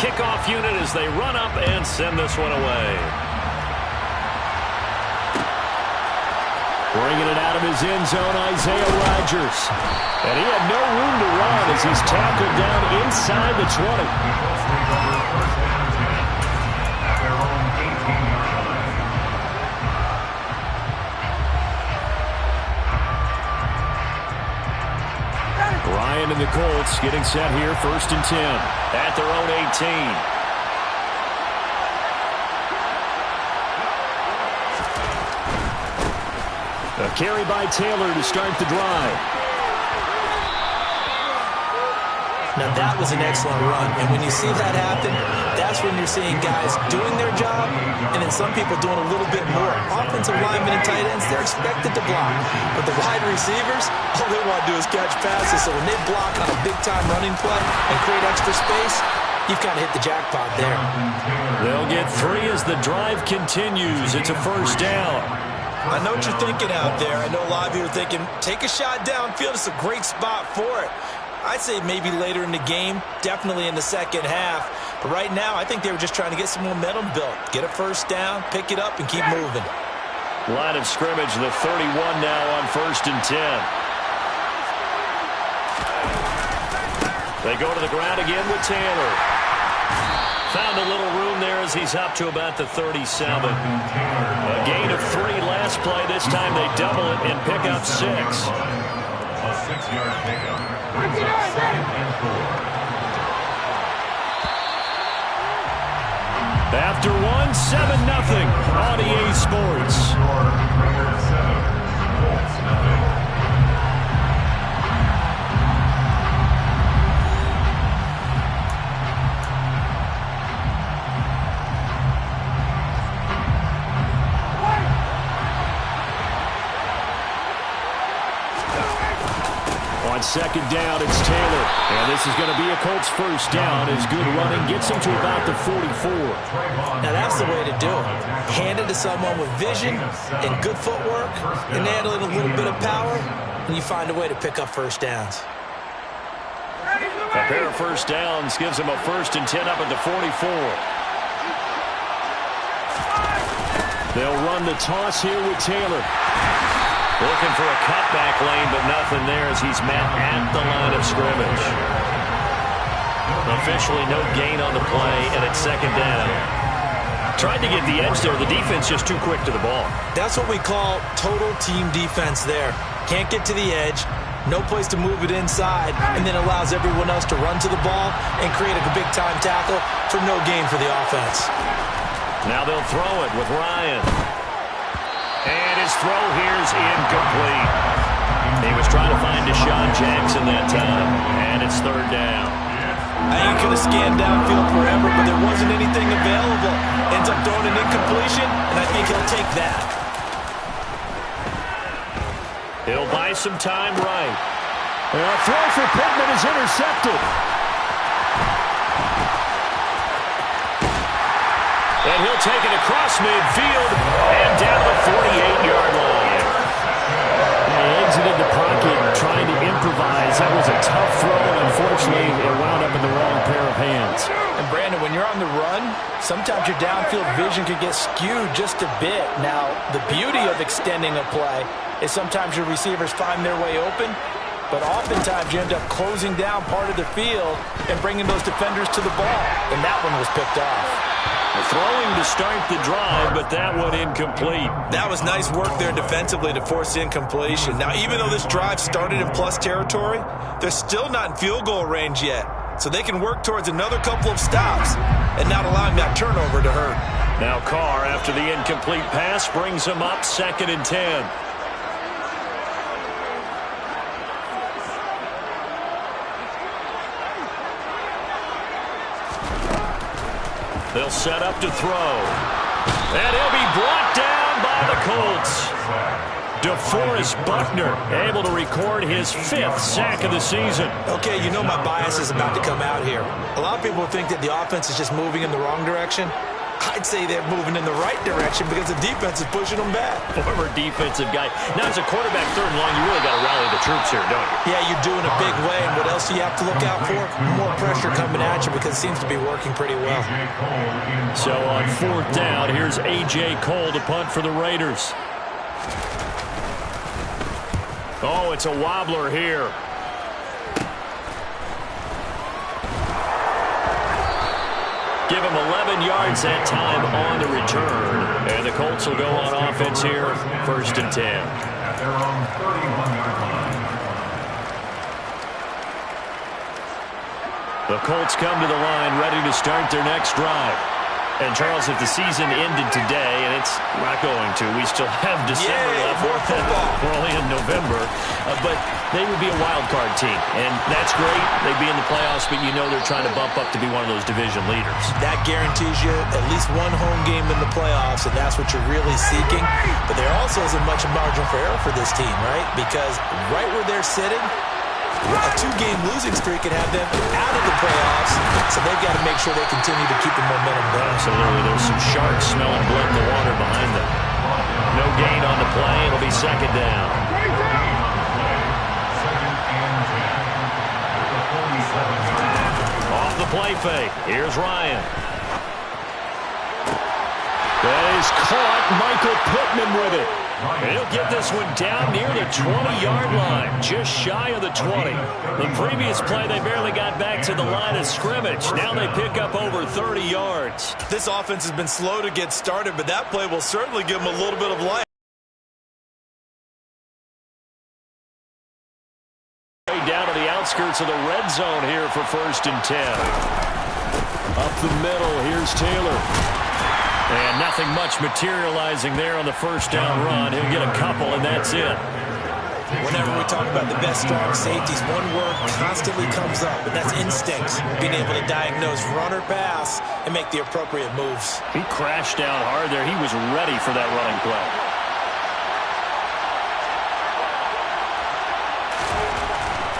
kickoff unit as they run up and send this one away. Bringing it out of his end zone, Isaiah Rodgers. And he had no room to run as he's tackled down inside the 20. Ryan and the Colts getting set here, 1st and 10 at their own 18. A carry by Taylor to start the drive. Now that was an excellent run, and when you see that happen, that's when you're seeing guys doing their job, and then some people doing a little bit more. Offensive linemen and tight ends, they're expected to block, but the wide receivers, all they want to do is catch passes, so when they block on a big-time running play and create extra space, you've kind of hit the jackpot there. They'll get 3 as the drive continues. It's a 1st down. I know what you're thinking out there. I know a lot of you are thinking, take a shot downfield. It's a great spot for it. I'd say maybe later in the game, definitely in the second half. But right now, I think they were just trying to get some momentum built. Get a 1st down, pick it up, and keep moving. Line of scrimmage, the 31 now on 1st and 10. They go to the ground again with Taylor. Found a little room there as he's up to about the 37. A gain of 3 last play. This time they double it and pick up 6. A 6-yard pickup. After 1, 7-0 on EA Sports. On 2nd down, it's Taylor. And this is going to be a Colts 1st down as good running gets him to about the 44. Now that's the way to do it. Hand it to someone with vision and good footwork, and add a little bit of power, and you find a way to pick up 1st downs. A pair of 1st downs gives him a 1st and 10 up at the 44. They'll run the toss here with Taylor. Looking for a cutback lane, but nothing there as he's met at the line of scrimmage. Officially no gain on the play, and it's 2nd down. Tried to get the edge there. The defense just too quick to the ball. That's what we call total team defense there. Can't get to the edge, no place to move it inside, and then allows everyone else to run to the ball and create a big-time tackle for no gain for the offense. Now they'll throw it with Ryan. And his throw here's incomplete. He was trying to find Deshaun Jackson that time. And it's 3rd down. I think he could have scanned downfield forever, but there wasn't anything available. Ends up throwing an incompletion, and I think he'll take that. He'll buy some time right. And a throw for Pittman is intercepted. And he'll take it across midfield and down the 48-yard line. He exited the pocket trying to improvise. That was a tough throw, and unfortunately, it wound up in the wrong pair of hands. And Brandon, when you're on the run, sometimes your downfield vision can get skewed just a bit. Now, the beauty of extending a play is sometimes your receivers find their way open, but oftentimes you end up closing down part of the field and bringing those defenders to the ball, and that one was picked off. Throwing to start the drive, but that one incomplete. That was nice work there defensively to force incompletion. Now, even though this drive started in plus territory, they're still not in field goal range yet. So they can work towards another couple of stops and not allowing that turnover to hurt. Now Carr, after the incomplete pass, brings him up 2nd and 10. They'll set up to throw. And he'll be brought down by the Colts. DeForest Buckner able to record his 5th sack of the season. Okay, you know my bias is about to come out here. A lot of people think that the offense is just moving in the wrong direction. I'd say they're moving in the right direction because the defense is pushing them back. Former defensive guy. Now, as a quarterback, third and long, you really got to rally the troops here, don't you? Yeah, you do in a big way. And what else do you have to look out for? More pressure coming at you because it seems to be working pretty well. So on fourth down, here's A.J. Cole to punt for the Raiders. Oh, it's a wobbler here. Give him 11 yards that time on the return. And the Colts will go on offense here, 1st and 10. At their own 31-yard line. The Colts come to the line ready to start their next drive. And, Charles, if the season ended today, and it's not going to, we still have December left. More football. We're only in November. But they would be a wild card team. And that's great. They'd be in the playoffs, but you know they're trying to bump up to be one of those division leaders. That guarantees you at least one home game in the playoffs, and that's what you're really seeking. But there also isn't much margin for error for this team, right? Because right where they're sitting, a 2-game losing streak could have them out of the playoffs, so they've got to make sure they continue to keep the momentum going. Absolutely. There's some sharks smelling blood in the water behind them. No gain on the play. It'll be 2nd down. 2nd and 10. Off the play fake. Here's Ryan. That is caught. Michael Pittman with it. And he'll get this one down near the 20-yard line, just shy of the 20. The previous play, they barely got back to the line of scrimmage. Now they pick up over 30 yards. This offense has been slow to get started, but that play will certainly give them a little bit of life. Down to the outskirts of the red zone here for 1st and 10. Up the middle, here's Taylor. And nothing much materializing there on the 1st down run. He'll get a couple, and that's it. Whenever we talk about the best strong safeties, one word constantly comes up, and that's instincts. Being able to diagnose run or pass and make the appropriate moves. He crashed down hard there. He was ready for that running play.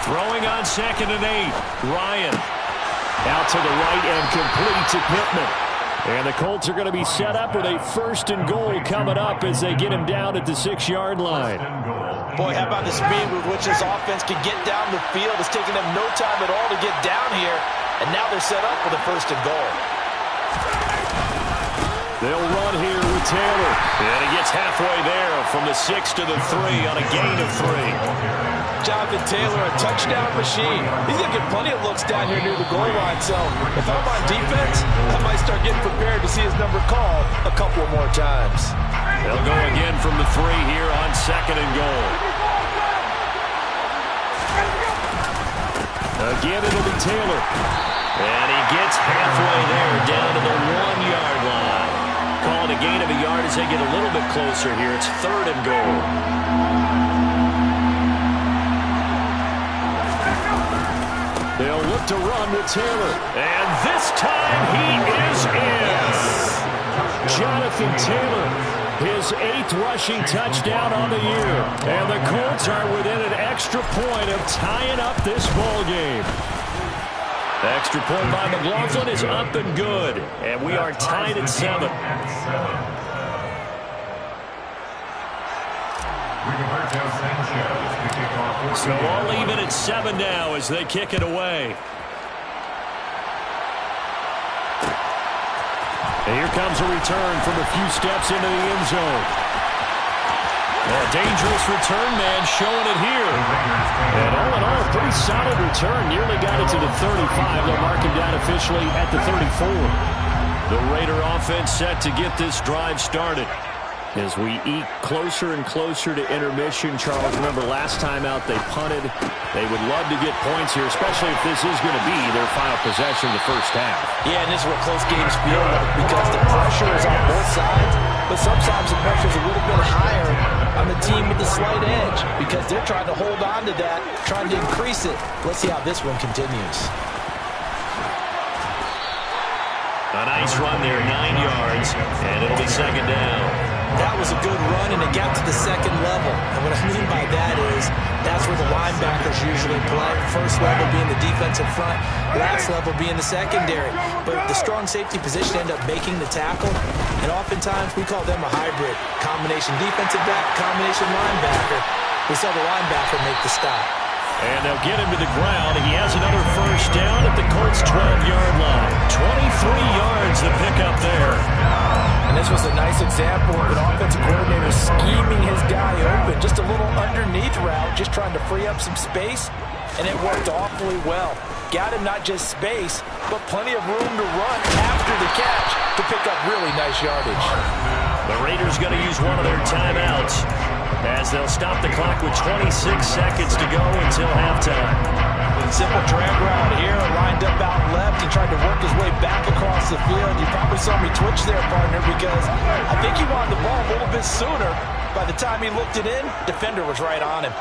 Throwing on 2nd and 8. Ryan out to the right and complete to Pittman. And the Colts are going to be set up with a 1st and goal coming up as they get him down at the 6-yard line. Boy, how about the speed with which this offense can get down the field? It's taking them no time at all to get down here. And now they're set up for the 1st and goal. They'll run here with Taylor. And he gets halfway there from the 6 to the 3 on a gain of 3. Jonathan Taylor, a touchdown machine. He's going to get plenty of looks down here near the goal line. So if I'm on defense, I might start getting prepared to see his number called a couple more times. They'll go again from the 3 here on 2nd and goal. Again, it'll be Taylor. And he gets halfway there down to the 1-yard line. Calling a gain of a yard as they get a little bit closer here. It's 3rd and goal. They'll look to run with Taylor. And this time he is in. Jonathan Taylor, his 8th rushing touchdown on the year. And the Colts are within an extra point of tying up this ball game. Extra point by McLaughlin is up and good. And we are tied at 7. So all even at 7 now as they kick it away. And here comes a return from a few steps into the end zone. A dangerous return man showing it here. And all in all, a pretty solid return. Nearly got it to the 35. They'll mark him down officially at the 34. The Raider offense set to get this drive started. As we eke closer and closer to intermission, Charles, remember last time out they punted. They would love to get points here, especially if this is going to be their final possession of the 1st half. Yeah, and this is what close games feel like because the pressure is on both sides, but sometimes the pressure is a little bit higher on the team with the slight edge because they're trying to hold on to that, trying to increase it. Let's see how this one continues. A nice run there, 9 yards, and it'll be 2nd down. That was a good run, and it got to the 2nd level. And what I mean by that is That's where the linebackers usually play. First level being the defensive front, last level being the secondary. But the strong safety position end up making the tackle, and oftentimes we call them a hybrid. Combination defensive back, combination linebacker. We saw the linebacker make the stop. And they'll get him to the ground. He has another first down at the Colts' 12-yard line. 23 yards to pick up there. And this was a nice example of an offensive coordinator scheming his guy open. Just a little underneath route, just trying to free up some space, and it worked awfully well. Got him not just space, but plenty of room to run after the catch to pick up really nice yardage. The Raiders going to use one of their timeouts as they'll stop the clock with 26 seconds to go until halftime. Simple drag route here, lined up out left and tried to work his way back across the field. You probably saw me twitch there, partner, because I think he wanted the ball a little bit sooner. By the time he looked it in, defender was right on him.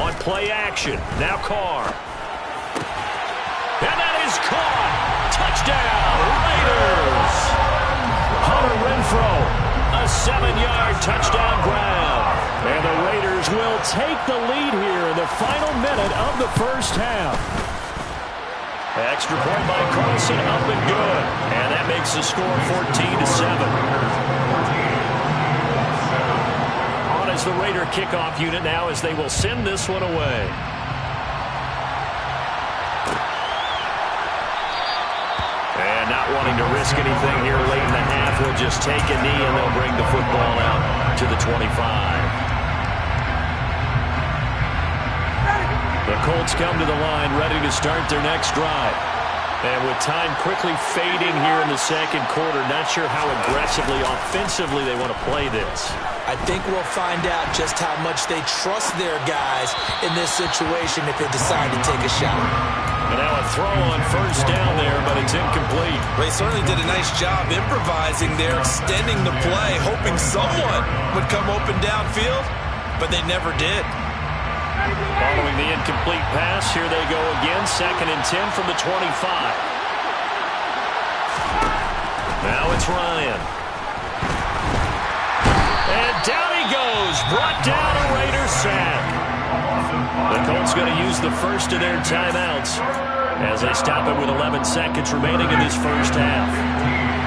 On play action, now Carr. And that is caught. Touchdown, Raiders. Hunter Renfrow, a 7-yard touchdown grab. And the Raiders will take the lead here in the final minute of the first half. Extra point by Carlson, up and good. And that makes the score 14-7. As the Raider kickoff unit now, as they will send this one away. And not wanting to risk anything here late in the half, will just take a knee and they'll bring the football out to the 25. The Colts come to the line ready to start their next drive. And with time quickly fading here in the second quarter, not sure how aggressively, offensively they want to play this. I think we'll find out just how much they trust their guys in this situation if they decide to take a shot. And now a throw on first down there, but it's incomplete. They certainly did a nice job improvising there, extending the play, hoping someone would come open downfield, but they never did. Following the incomplete pass, here they go again, 2nd and 10 from the 25. Now it's Ryan. And down he goes, brought down a Raider sack. The Colts going to use the first of their timeouts as they stop it with 11 seconds remaining in this first half.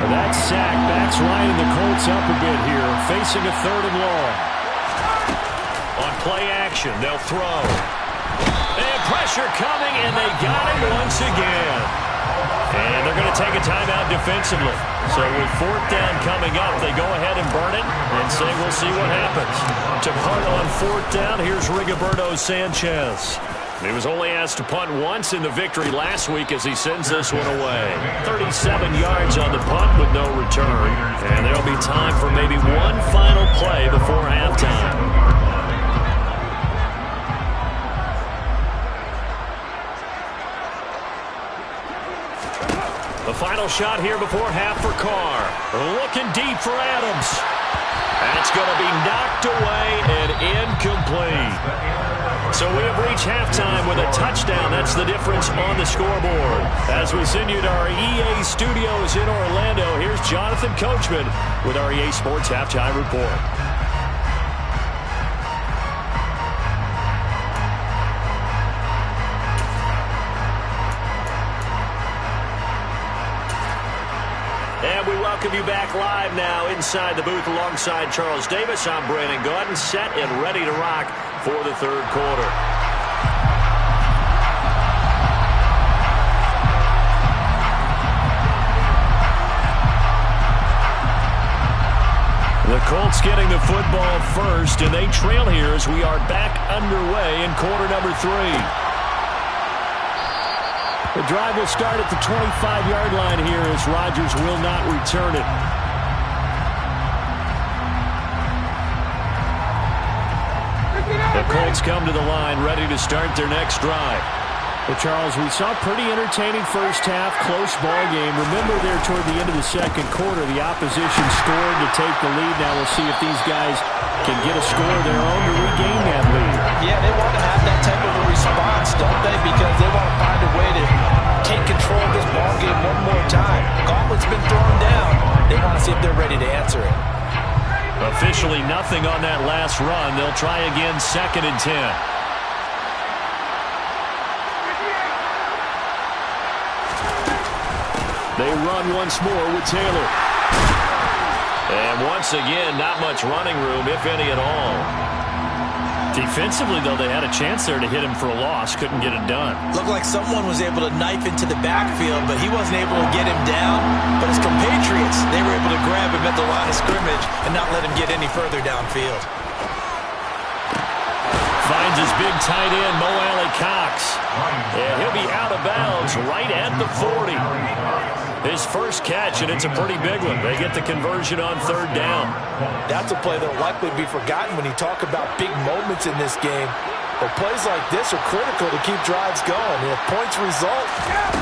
That sack backs Ryan and the Colts up a bit here, facing a 3rd and long. On play action, they'll throw. And pressure coming, and they got him once again. And they're going to take a timeout defensively. So with 4th down coming up, they go ahead and burn it and say we'll see what happens. To punt on 4th down, here's Rigoberto Sanchez. He was only asked to punt once in the victory last week as he sends this one away. 37 yards on the punt with no return. And there'll be time for maybe one final play before halftime. The final shot here before half for Carr. Looking deep for Adams. That's going to be knocked away and incomplete. So we have reached halftime with a touchdown. That's the difference on the scoreboard. As we send you to our EA studios in Orlando, here's Jonathan Coachman with our EA Sports Halftime Report. And we welcome you back live now inside the booth alongside Charles Davis. I'm Brandon Gaudin, set and ready to rock for the 3rd quarter. The Colts getting the football first, and they trail here as we are back underway in quarter number 3. The drive will start at the 25-yard line here as Rodgers will not return it. The The Colts come to the line, ready to start their next drive. Well, Charles, we saw a pretty entertaining first half, close ball game. Remember there toward the end of the second quarter, the opposition scored to take the lead. Now we'll see if these guys can get a score of their own to regain that lead. Yeah, they want to have that type of a response, don't they? Because they want to find a way to take control of this ball game one more time. Gauntlet's been thrown down. They want to see if they're ready to answer it. Officially nothing on that last run. They'll try again, 2nd and 10. They run once more with Taylor. And once again, not much running room, if any at all. Defensively, though, they had a chance there to hit him for a loss. Couldn't get it done. Looked like someone was able to knife into the backfield, but he wasn't able to get him down. But his compatriots, they were able to grab him at the line of scrimmage and not let him get any further downfield. Finds his big tight end, Mo Alley-Cox. And he'll be out of bounds right at the 40. His first catch, and it's a pretty big one. They get the conversion on 3rd down. That's a play that will likely be forgotten when you talk about big moments in this game. But plays like this are critical to keep drives going. And if points result,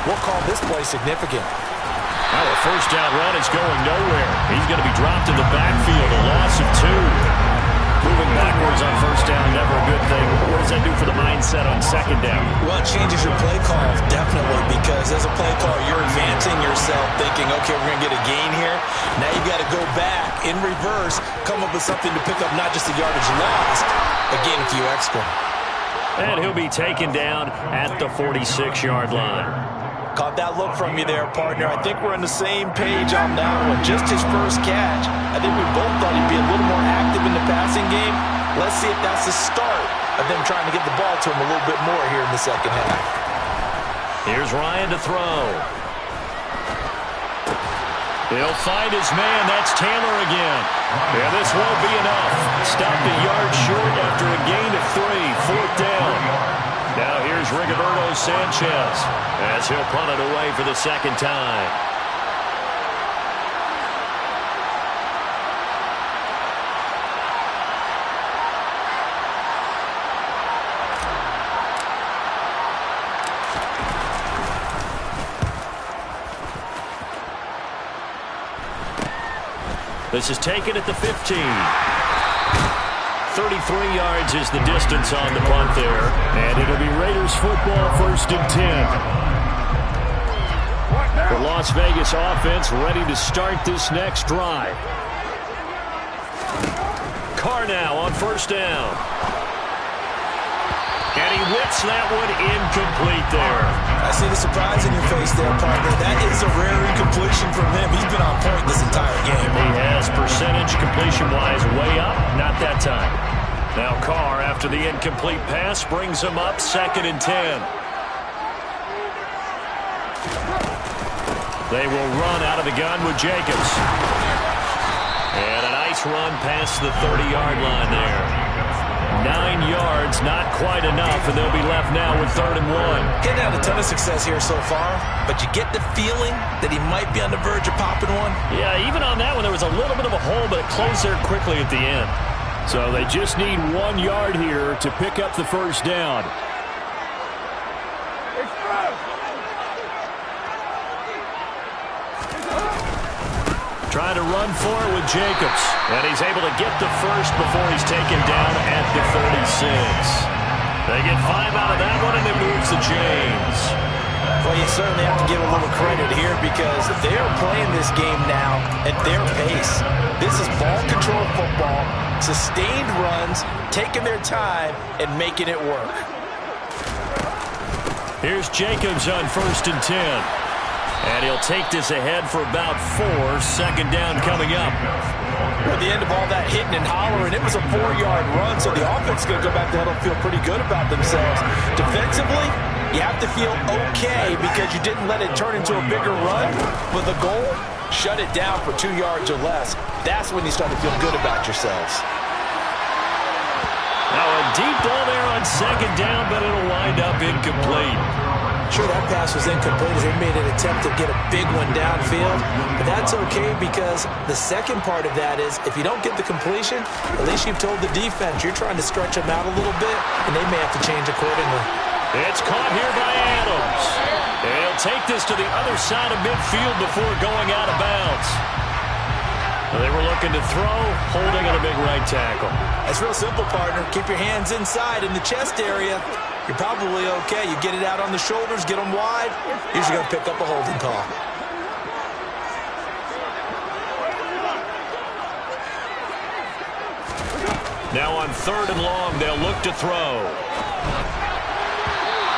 we'll call this play significant. Now a first down run is going nowhere. He's going to be dropped in the backfield, a loss of 2. Moving backwards on first down, never a good thing. What does that do for the mindset on 2nd down? Well, it changes your play call, definitely, because as a play caller, you're advancing yourself, thinking, okay, we're going to get a gain here. Now you got to go back in reverse, come up with something to pick up not just the yardage lost, but gain a few extra. And he'll be taken down at the 46-yard line. Caught that look from you there, partner. I think we're on the same page on that one. Just his first catch. I think we both thought he'd be a little more active in the passing game. Let's see if that's the start of them trying to get the ball to him a little bit more here in the second half. Here's Ryan to throw. He'll find his man. That's Taylor again. Yeah, this won't be enough. Stopped a yard short after a gain of 3. 4th down. Now here's Rigoberto Sanchez as he'll punt it away for the 2nd time. This is taken at the 15. 33 yards is the distance on the punt there. And it'll be Raiders football, 1st and 10. The Las Vegas offense ready to start this next drive. Carr now on 1st down. And he whips that one incomplete there. I see the surprise in your face there, partner. That is a rare incompletion from him. He's been on point this entire game. He has percentage completion-wise way up. Not that time. Now Carr, after the incomplete pass, brings him up 2nd and 10. They will run out of the gun with Jacobs. And a nice run past the 30-yard line there. 9 yards, not quite enough, and they'll be left now with 3rd and 1. Getting out a ton of success here so far, but you get the feeling that he might be on the verge of popping one. Yeah, even on that one, there was a little bit of a hole, but it closed there quickly at the end. So they just need 1 yard here to pick up the first down. Trying to run for it with Jacobs. And he's able to get the first before he's taken down at the 36. They get 5 out of that one, and it moves to James. Well, you certainly have to give a little credit here because they are playing this game now at their pace. This is ball control football, sustained runs, taking their time, and making it work. Here's Jacobs on 1st and 10. And he'll take this ahead for about 4. 2nd down coming up. At the end of all that hitting and hollering, it was a 4-yard run, so the offense is going to go back to huddle and feel pretty good about themselves. Defensively, you have to feel okay because you didn't let it turn into a bigger run. But the goal, shut it down for 2 yards or less. That's when you start to feel good about yourselves. Now a deep ball there on 2nd down, but it'll wind up incomplete. Sure, that pass was incomplete as they made an attempt to get a big one downfield, but that's okay because the second part of that is if you don't get the completion, at least you've told the defense you're trying to stretch them out a little bit, and they may have to change accordingly. It's caught here by Adams. He'll take this to the other side of midfield before going out of bounds. They were looking to throw, holding on a big right tackle. That's real simple, partner. Keep your hands inside in the chest area. You're probably okay. You get it out on the shoulders, get them wide. Usually going to pick up a holding call. Now on 3rd and long, they'll look to throw.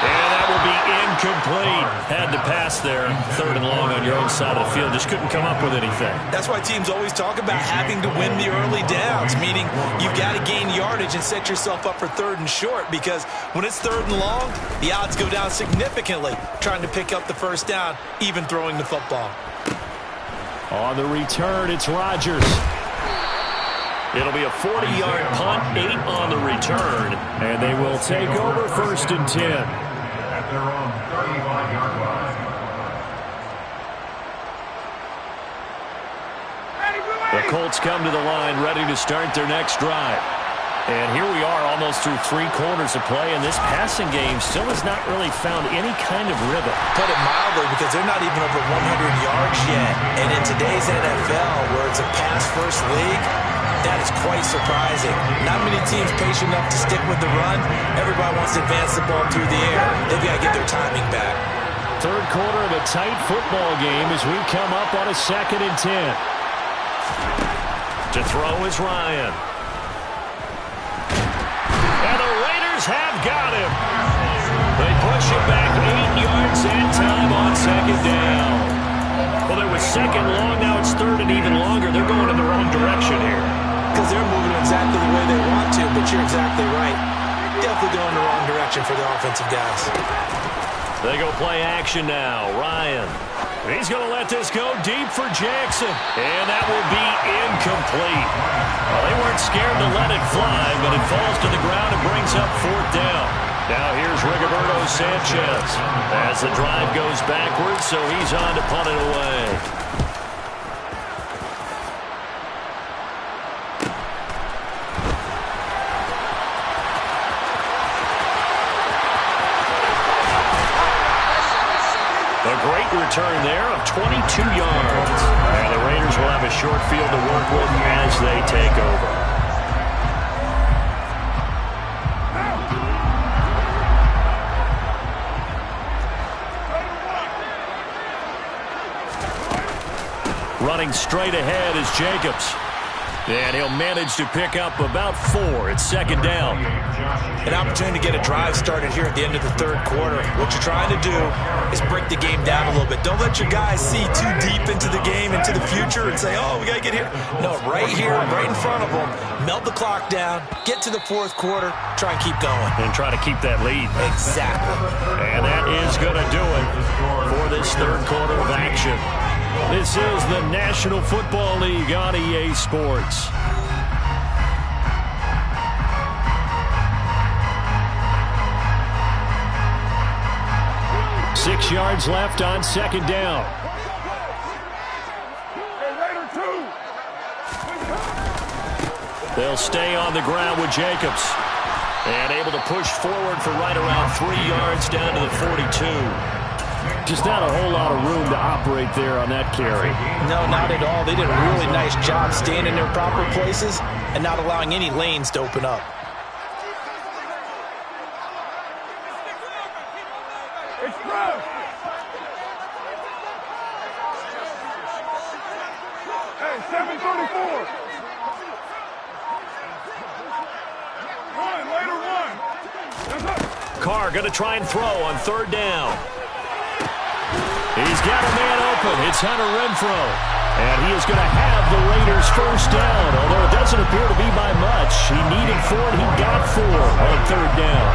And that will be incomplete. Had to pass there. 3rd and long on your own side of the field. Just couldn't come up with anything. That's why teams always talk about having to win the early downs, meaning you've got to gain yardage and set yourself up for 3rd and short, because when it's 3rd and long, the odds go down significantly trying to pick up the first down, even throwing the football. On the return, it's Rodgers. It'll be a 40-yard punt, 8 on the return. And they will take over 1st and 10. At their own 35-yard line. The Colts come to the line ready to start their next drive. And here we are almost through 3 quarters of play, and this passing game still has not really found any kind of rhythm. Put it mildly, because they're not even over 100 yards yet. And in today's NFL, where it's a pass-first league, that is quite surprising. Not many teams patient enough to stick with the run. Everybody wants to advance the ball through the air. They've got to get their timing back. 3rd quarter of a tight football game as we come up on a 2nd and 10. To throw is Ryan. And the Raiders have got him. They push him back 8 yards and time on 2nd down. Well, there was 2nd long, now it's 3rd and even longer. They're going in the wrong direction here. Because they're moving exactly the way they want to, but you're exactly right. Definitely going the wrong direction for the offensive guys. They go play action now. Ryan. He's going to let this go deep for Jackson. And that will be incomplete. Well, they weren't scared to let it fly, but it falls to the ground and brings up 4th down. Now here's Rigoberto Sanchez as the drive goes backwards, so he's on to punt it away. A great return there of 22 yards. And the Raiders will have a short field to work with as they take over. Running straight ahead is Jacobs. And he'll manage to pick up about 4. It's 2nd down. An opportunity to get a drive started here at the end of the 3rd quarter. What you're trying to do is break the game down a little bit. Don't let your guys see too deep into the game, into the future, and say, oh, we got to get here. No, right here, right in front of them, melt the clock down, get to the 4th quarter, try and keep going. And try to keep that lead. Exactly. And that is going to do it for this 3rd quarter of action. This is the National Football League on EA Sports. Six yards left on 2nd down. They'll stay on the ground with Jacobs. And able to push forward for right around 3 yards down to the 42. Just not a whole lot of room to operate there on that carry. No, not at all. They did a really nice job staying in their proper places and not allowing any lanes to open up. Hey, 734. Carr going to try and throw on 3rd down. He's got a man open. It's Hunter Renfrow. And he is going to have the Raiders' 1st down, although it doesn't appear to be by much. He needed 4, and he got 4 on 3rd down.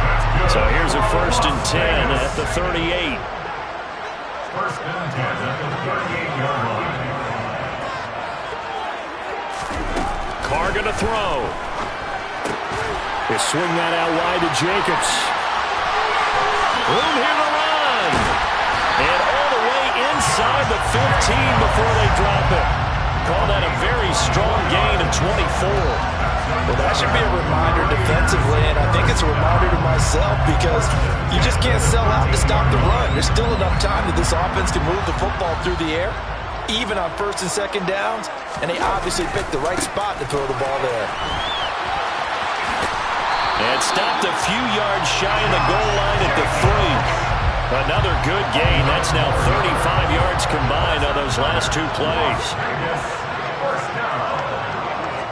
So here's a 1st and 10 at the 38. 1st and 10 at the 38-yard line. Carr going to throw. They swing that out wide to Jacobs. Room here to run. 15 before they drop it. Call that a very strong gain of 24. Well, that should be a reminder defensively, and I think it's a reminder to myself because you just can't sell out to stop the run. There's still enough time that this offense can move the football through the air, even on first and second downs, and they obviously picked the right spot to throw the ball there. And stopped a few yards shy of the goal line at the 3. Another good gain. That's now 35 yards combined on those last two plays. First down.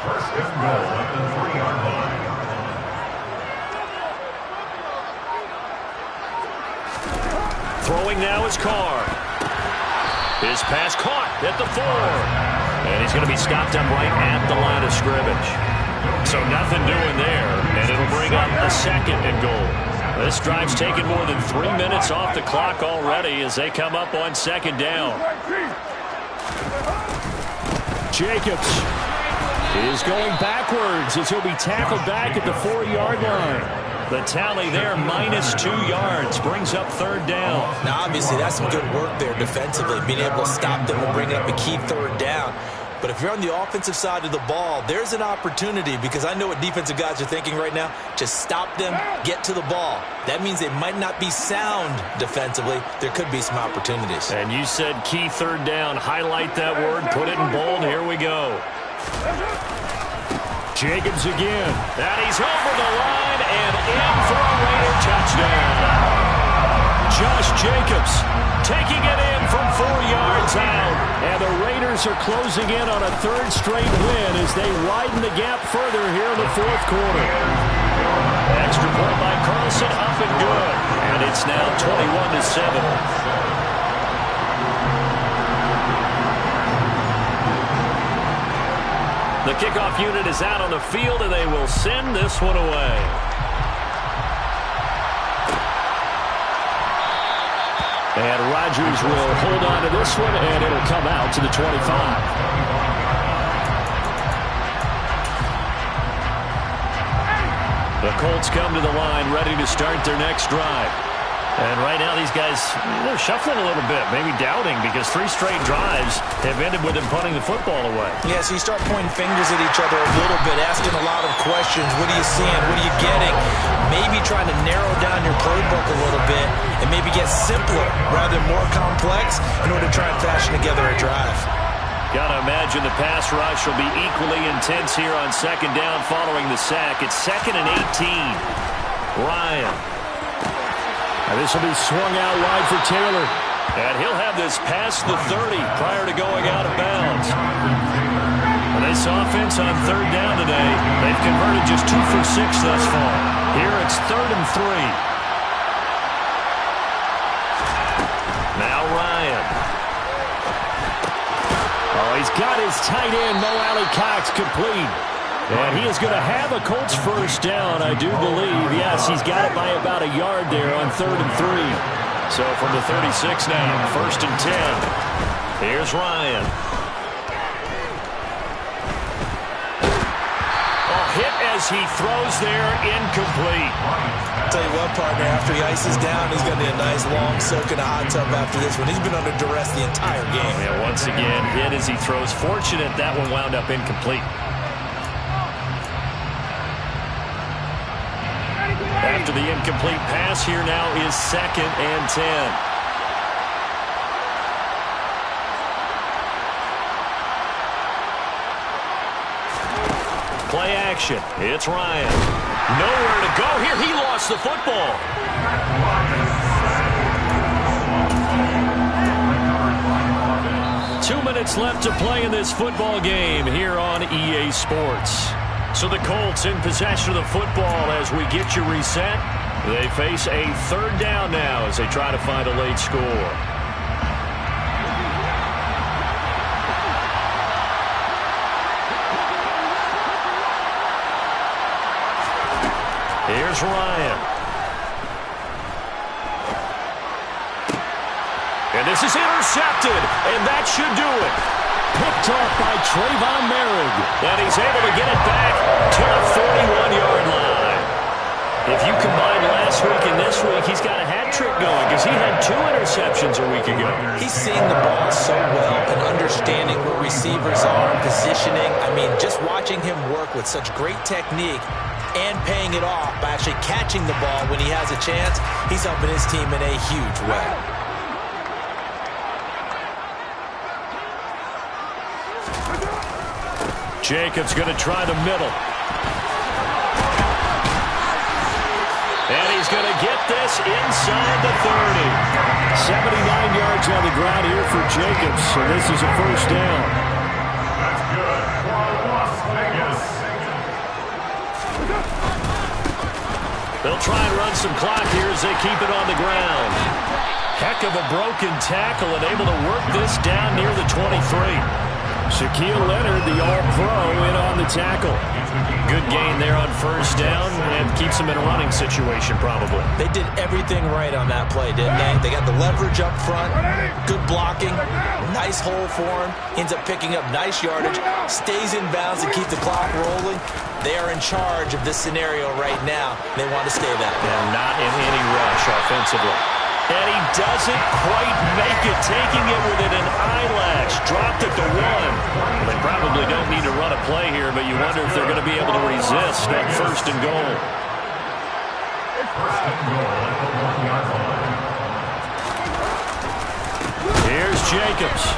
First and goal at the 3-yard line. Throwing now is Carr. His pass caught at the 4. And he's going to be stopped up right at the line of scrimmage. So nothing doing there, and it'll bring up a second and goal. This drive's taken more than 3 minutes off the clock already as they come up on second down. Jacobs is going backwards as he'll be tackled back at the 4-yard line. The tally there, -2 yards, brings up third down. Now, obviously, that's some good work there defensively, being able to stop them and bring up a key third down. But if you're on the offensive side of the ball, there's an opportunity because I know what defensive guys are thinking right now. Just stop them, get to the ball. That means they might not be sound defensively. There could be some opportunities. And you said key third down. Highlight that word. Put it in bold. Here we go. Jacobs again. And he's over the line and in for a Raider touchdown. Josh Jacobs taking it in from 4 yards out. And the Raiders are closing in on a third straight win as they widen the gap further here in the fourth quarter. Extra point by Carlson, up and good. And it's now 21-7. The kickoff unit is out on the field, and they will send this one away. And Rodgers will hold on to this one, and it'll come out to the 25. The Colts come to the line, ready to start their next drive. And right now these guys, they're shuffling a little bit, maybe doubting, because 3 straight drives have ended with them punting the football away. Yeah, so you start pointing fingers at each other a little bit, asking a lot of questions. What are you seeing? What are you getting? Maybe trying to narrow down your playbook a little bit and maybe get simpler rather than more complex in order to try and fashion together a drive. Got to imagine the pass rush will be equally intense here on second down following the sack. It's 2nd and 18. Ryan. And this will be swung out wide for Taylor. And he'll have this past the 30 prior to going out of bounds. And this offense on third down today, they've converted just 2 for 6 thus far. Here it's 3rd and 3. Now Ryan. Oh, he's got his tight end, Mo Alley-Cox, complete. And he is going to have a Colts first down, I do believe. Yes, he's got it by about a yard there on 3rd and 3. So from the 36 now, 1st and 10. Here's Ryan. Oh, hit as he throws there, incomplete. I'll tell you what, partner, after he ices down, he's going to need a nice long soak in a hot tub after this one. He's been under duress the entire game. Yeah, once again, hit as he throws. Fortunate that one wound up incomplete. After the incomplete pass, here now is 2nd and 10. Play action. It's Ryan. Nowhere to go here. He lost the football. Two minutes left to play in this football game here on EA Sports. So the Colts in possession of the football as we get you reset. They face a 3rd down now as they try to find a late score. Here's Ryan. And this is intercepted, and that should do it. Picked off by Trayvon Merrick. And he's able to get it back to the 41-yard line. If you combine last week and this week, he's got a hat trick going. because he had 2 interceptions a week ago. He's seeing the ball so well and understanding where receivers are, positioning. I mean, just watching him work with such great technique and paying it off by actually catching the ball when he has a chance, he's helping his team in a huge way. Jacobs going to try the middle. And he's going to get this inside the 30. 79 yards on the ground here for Jacobs, so this is a first down. That's good for Las Vegas. They'll try and run some clock here as they keep it on the ground. Heck of a broken tackle and able to work this down near the 23. Shaquille Leonard, the All-Pro, in on the tackle. Good gain there on first down and keeps him in a running situation probably. They did everything right on that play, didn't they? They got the leverage up front, good blocking, nice hole for him, ends up picking up nice yardage, stays in bounds and keep the clock rolling. They are in charge of this scenario right now. They want to stay that way. And not in any rush offensively. And he doesn't quite make it, taking it within an eyelash. Dropped it to 1. They probably don't need to run a play here, but you wonder if they're going to be able to resist on first and goal. First and goal at the 1-yard line. Here's Jacobs.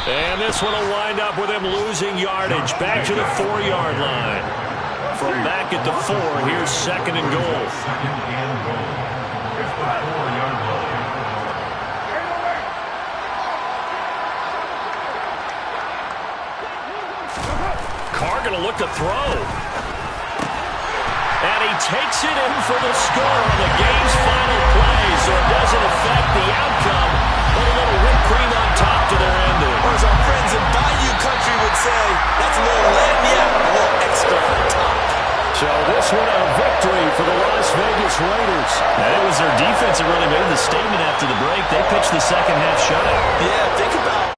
And this one will wind up with him losing yardage. Back to the 4-yard line. From back at the 4, here's second and goal. Second and goal. It's the 4-yard line. Carr going to look to throw. And he takes it in for the score on the game's final play, so it doesn't affect the outcome, but a little whipped cream on top to their ending. Or as our friends in Bayou Country would say, that's a little a little extra on top. So this one a victory for the Las Vegas Raiders. And it was their defense that really made the statement after the break. They pitched the second half shutout. Yeah, think about